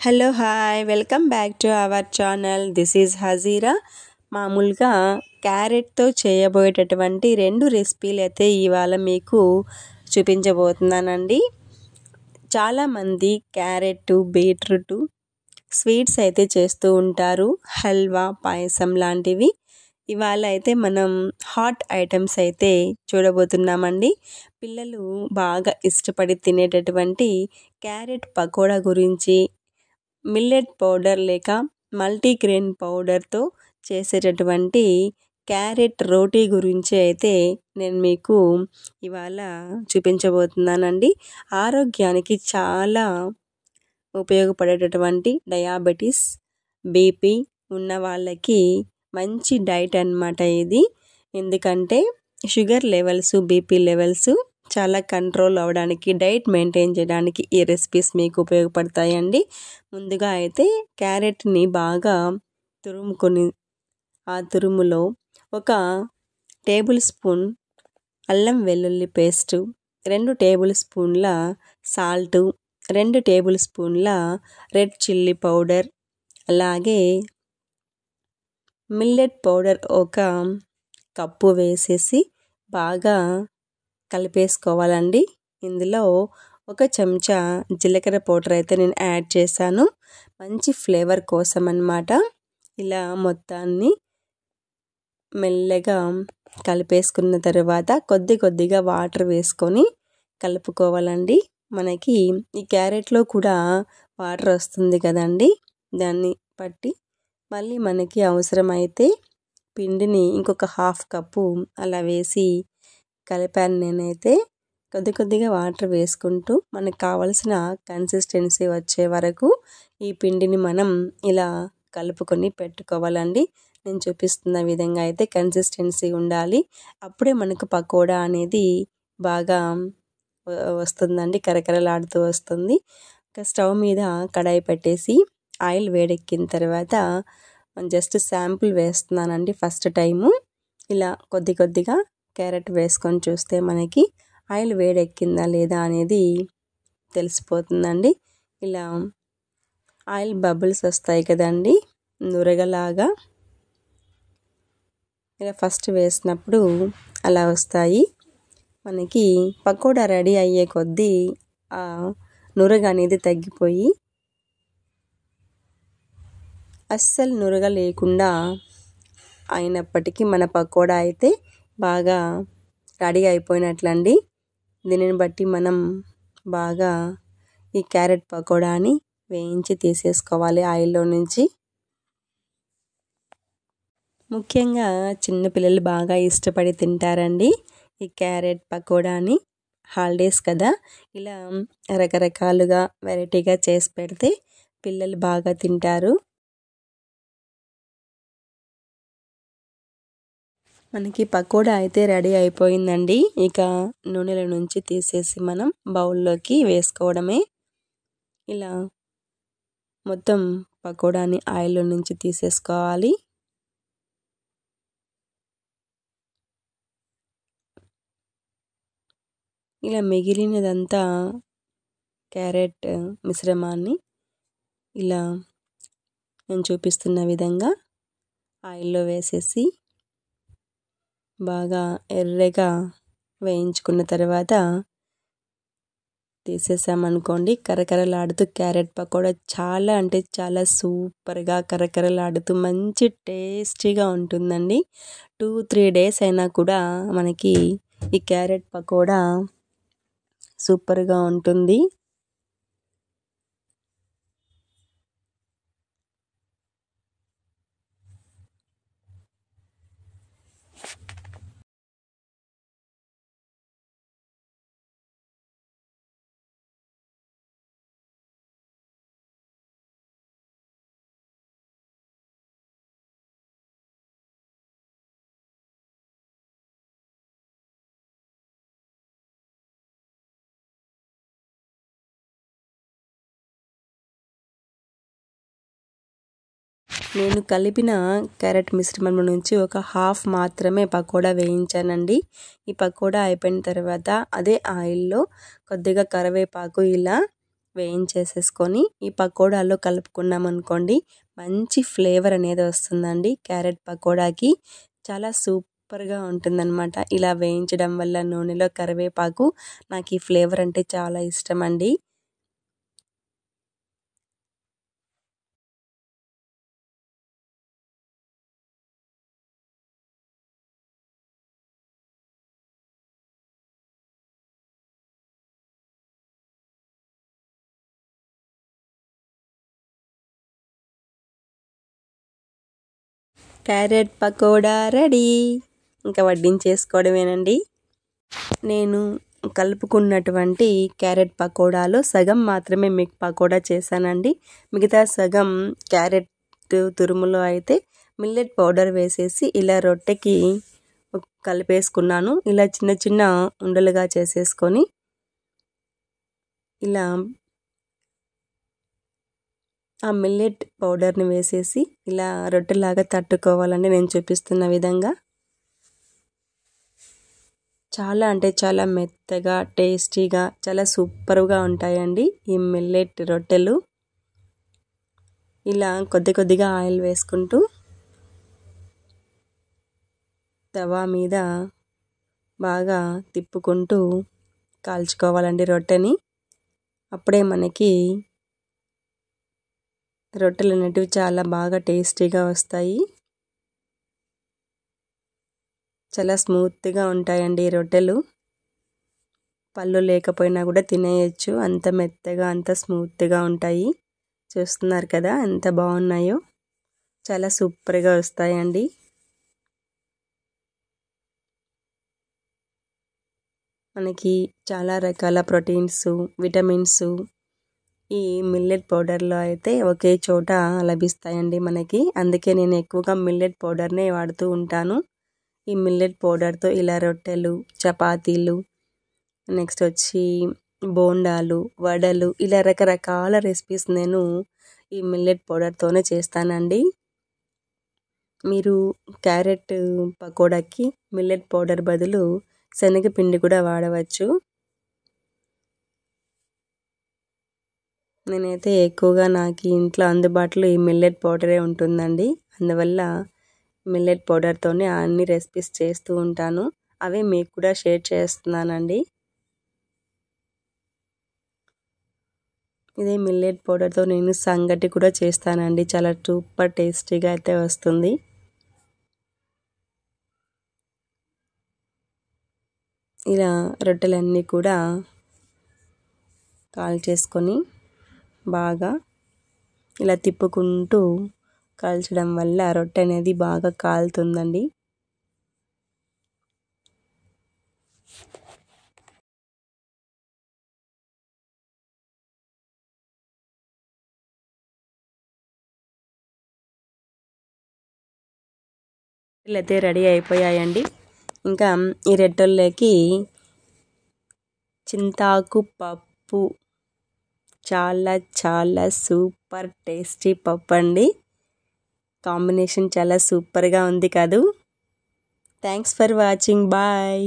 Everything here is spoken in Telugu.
Hello hi welcome back to our channel. This is Hazira. మామూలుగా క్యారెట్తో చేయబోయేటటువంటి 2 రెసిపీలు అయితే ఇవాళ మీకు చూపించబోతున్నానండి. చాలామంది క్యారెట్, బీట్రూట్ స్వీట్స్ అయితే చేస్తూ ఉంటారు, హల్వా, పాయసం లాంటివి. ఇవాళ అయితే మనం హాట్ ఐటమ్స్ అయితే చూడబోతున్నామండి. పిల్లలు బాగా ఇష్టపడి తినేటటువంటి క్యారెట్ పకోడా గురించి, మిల్లెట్ పౌడర్ లేక మల్టీగ్రెయిన్ పౌడర్తో చేసేటటువంటి క్యారెట్ రోటీ గురించి అయితే నేను మీకు ఇవాళ చూపించబోతున్నానండి. ఆరోగ్యానికి చాలా ఉపయోగపడేటటువంటి డయాబెటీస్, బీపీ ఉన్న వాళ్ళకి మంచి డైట్ అన్నమాట ఇది. ఎందుకంటే షుగర్ లెవెల్స్, బీపీ లెవెల్స్ చాలా కంట్రోల్ అవ్వడానికి, డైట్ మెయింటైన్ చేయడానికి ఈ రెసిపీస్ మీకు ఉపయోగపడతాయండి. ముందుగా అయితే క్యారెట్ని బాగా తురుముకొని, ఆ తురుములో 1 టేబుల్ స్పూన్ అల్లం వెల్లుల్లి పేస్టు, 2 టేబుల్ స్పూన్ల సాల్టు, 2 టేబుల్ స్పూన్ల రెడ్ చిల్లీ పౌడర్, అలాగే మిల్లెట్ పౌడర్ 1 కప్పు వేసేసి బాగా కలిపేసుకోవాలండి. ఇందులో 1 చెంచా జీలకర్ర పౌడర్ అయితే నేను యాడ్ చేశాను, మంచి ఫ్లేవర్ కోసం అన్నమాట. ఇలా మొత్తాన్ని మెల్లగా కలిపేసుకున్న తర్వాత కొద్దిగా వాటర్ వేసుకొని కలుపుకోవాలండి. మనకి ఈ క్యారెట్లో కూడా వాటర్ వస్తుంది కదండి, దాన్ని బట్టి మళ్ళీ మనకి అవసరమైతే పిండిని ఇంకొక 1/2 కప్పు అలా వేసి కలిపాను నేనైతే. కొద్దిగా వాటర్ వేసుకుంటూ మనకు కావలసిన కన్సిస్టెన్సీ వచ్చే వరకు ఈ పిండిని మనం ఇలా కలుపుకొని పెట్టుకోవాలండి. నేను చూపిస్తున్న విధంగా అయితే కన్సిస్టెన్సీ ఉండాలి. అప్పుడే మనకు పకోడా అనేది బాగా వస్తుందండి, కరకరలాడుతూ వస్తుంది. స్టవ్ మీద కడాయి పెట్టేసి ఆయిల్ వేడెక్కిన తర్వాత జస్ట్ శాంపుల్ వేస్తున్నానండి ఫస్ట్ టైము. ఇలా కొద్దిగా క్యారెట్ వేసుకొని చూస్తే మనకి ఆయిల్ వేడెక్కిందా లేదా అనేది తెలిసిపోతుందండి. ఇలా ఆయిల్ బబుల్స్ వస్తాయి కదండి, నురగలాగా. ఇలా ఫస్ట్ వేసినప్పుడు అలా వస్తాయి. మనకి పకోడా రెడీ అయ్యే కొద్దీ ఆ నురగ అనేది తగ్గిపోయి అస్సలు నురగ లేకుండా అయినప్పటికీ మన పకోడా అయితే బాగా రెడీ అయిపోయినట్లండి. దీనిని బట్టి మనం బాగా ఈ క్యారెట్ పకోడాని వేయించి తీసేసుకోవాలి ఆయిల్లో నుంచి. ముఖ్యంగా చిన్నపిల్లలు బాగా ఇష్టపడి తింటారండి ఈ క్యారెట్ పకోడాని. హాలిడేస్ కదా, ఇలా రకరకాలుగా వెరైటీగా చేసి పెడితే పిల్లలు బాగా తింటారు. మనకి పకోడా అయితే రెడీ అయిపోయిందండి. ఇక నూనెల నుంచి తీసేసి మనం బౌల్లోకి వేసుకోవడమే. ఇలా మొత్తం పకోడాని ఆయిల్లో నుంచి తీసేసుకోవాలి. ఇలా మిగిలినదంతా క్యారెట్ మిశ్రమాన్ని ఇలా నేను చూపిస్తున్న విధంగా ఆయిల్లో వేసేసి బాగా ఎర్రగా వేయించుకున్న తర్వాత తీసేసామనుకోండి, కరకరలాడుతూ క్యారెట్ పకోడా చాలా అంటే చాలా సూపర్గా కరకరలాడుతూ మంచి టేస్టీగా ఉంటుందండి. 2-3 డేస్ అయినా కూడా మనకి ఈ క్యారెట్ పకోడా సూపర్గా ఉంటుంది. నేను కలిపిన క్యారెట్ మిశ్రమం నుంచి 1/2 మాత్రమే పకోడా వేయించానండి. ఈ పకోడా అయిపోయిన తర్వాత అదే ఆయిల్లో కొద్దిగా కరివేపాకు ఇలా వేయించేసేసుకొని ఈ పకోడాలో కలుపుకున్నాం అనుకోండి మంచి ఫ్లేవర్ అనేది వస్తుందండి. క్యారెట్ పకోడాకి చాలా సూపర్గా ఉంటుందన్నమాట. ఇలా వేయించడం వల్ల నూనెలో కరివేపాకు నాకు ఈ ఫ్లేవర్ అంటే చాలా ఇష్టం అండి. Carrot pakoda ready. ఇంకా వడ్డించేసుకోవడమేనండి. నేను కలుపుకున్నటువంటి క్యారెట్ పకోడాలో సగం మాత్రమే మీకు పకోడా చేశానండి. మిగతా సగం క్యారెట్ తురుములో అయితే మిల్లెట్ పౌడర్ వేసేసి ఇలా రొట్టెకి కలిపేసుకున్నాను. ఇలా చిన్న చిన్న ఉండలుగా చేసేసుకొని ఇలా ఆ మిల్లెట్ పౌడర్ని వేసేసి ఇలా రొట్టెలాగా తట్టుకోవాలని నేను చూపిస్తున్న విధంగా. చాలా అంటే చాలా మెత్తగా టేస్టీగా చాలా సూపర్గా ఉంటాయండి ఈ మిల్లెట్ రొట్టెలు. ఇలా కొద్ది కొద్దిగా ఆయిల్ వేసుకుంటూ తవా మీద బాగా తిప్పుకుంటూ కాల్చుకోవాలండి రొట్టెని. అప్పుడే మనకి రొట్టెలు అనేటివి చాలా బాగా టేస్టీగా వస్తాయి. చాలా స్మూత్గా ఉంటాయండి ఈ రొట్టెలు. పళ్ళు లేకపోయినా కూడా తినేయచ్చు, అంత మెత్తగా అంత స్మూత్గా ఉంటాయి. చూస్తున్నారు కదా ఎంత బాగున్నాయో, చాలా సూపర్గా వస్తాయండి. మనకి చాలా రకాల ప్రోటీన్స్ విటమిన్స్ ఈ మిల్లెట్ పౌడర్లో అయితే ఒకే చోట లభిస్తాయండి మనకి. అందుకే నేను ఎక్కువగా మిల్లెట్ పౌడర్నే వాడుతూ ఉంటాను. ఈ మిల్లెట్ పౌడర్తో ఇలా రొట్టెలు, చపాతీలు, నెక్స్ట్ వచ్చి బోండాలు, వడలు, ఇలా రకరకాల రెసిపీస్ నేను ఈ మిల్లెట్ పౌడర్తోనే చేస్తానండి. మీరు క్యారెట్ పకోడాకి మిల్లెట్ పౌడర్ బదులు శనగపిండి కూడా వాడవచ్చు. నేనైతే ఎక్కువగా నాకు ఇంట్లో అందుబాటులో ఈ మిల్లెట్ పౌడరే ఉంటుందండి. అందువల్ల మిల్లెట్ పౌడర్తోనే అన్ని రెసిపీస్ చేస్తూ ఉంటాను. అవి మీకు కూడా షేర్ చేస్తున్నానండి. ఇదే మిల్లెట్ పౌడర్తో నేను సంగటి కూడా చేస్తానండి. చాలా సూపర్ టేస్టీగా అయితే వస్తుంది. ఇలా రొట్టెలన్నీ కూడా కాల్చేసుకొని బాగా ఇలా తిప్పుకుంటూ కాల్చడం వల్ల రొట్టె అనేది బాగా కాలుతుందండి. అయితే రెడీ అయిపోయాయండి. ఇంకా ఈ రొట్టెల్లోకి చింతాకు పప్పు, చాలా చాలా సూపర్ టేస్టీ పప్పు అండి. కాంబినేషన్ చాలా సూపర్గా ఉంది కదూ. Thanks for watching. బాయ్.